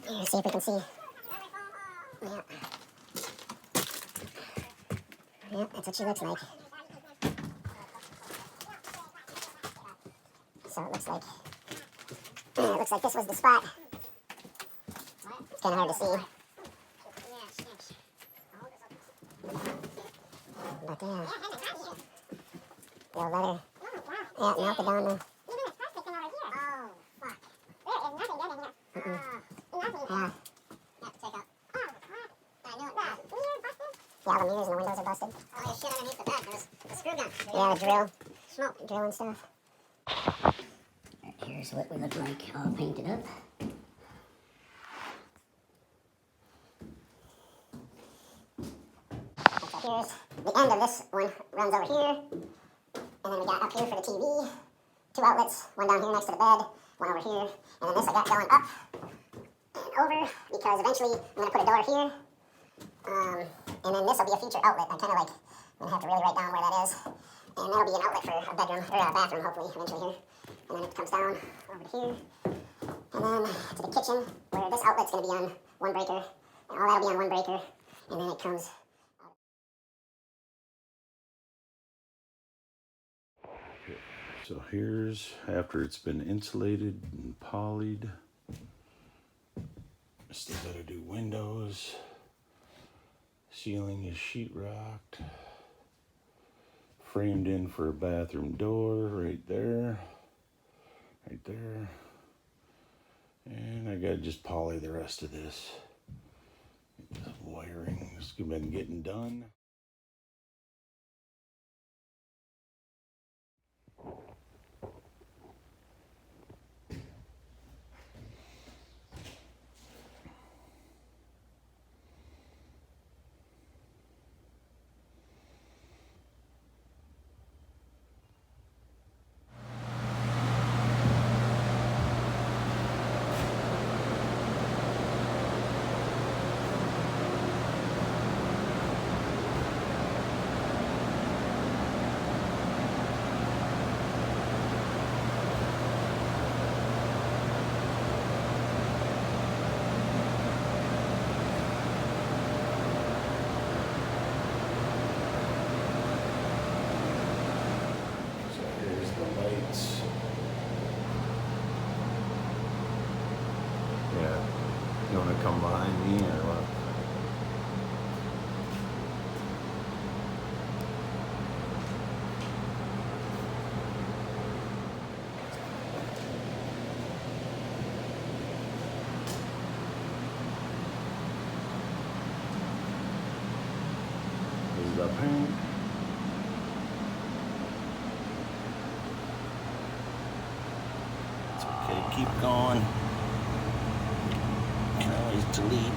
Let's see if we can see. Yeah. Yeah, that's what she looks like. So it looks like this was the spot. It's kind of hard to see. But yeah. No leather. Yeah, melt it down now. Yeah. Yeah, the mirrors and the windows are busted. Oh, there's shit underneath the bed. There's a screw gun. Yeah, the drill. Smoke. Drill and stuff. Here's what we look like all painted up. So here's the end of this one. Runs over here. And then we got up here for the TV. 2 outlets. One down here next to the bed. One over here. And then this I got going up and over because eventually I'm going to put a door here. And then this will be a feature outlet. I'm going to have to really write down where that is. And that'll be an outlet for a bedroom, or a bathroom, hopefully, eventually here. And then it comes down over to here. And then to the kitchen, where this outlet's going to be on one breaker. And all that'll be on one breaker. And then it comes out. So here's after it's been insulated and polyed. Still gotta do windows. Ceiling is sheetrocked. Framed in for a bathroom door right there. Right there. And I gotta just poly the rest of this. The wiring has been getting done. Yeah, you want to come behind me or what? This is the paint. It's okay, keep going. Can always delete.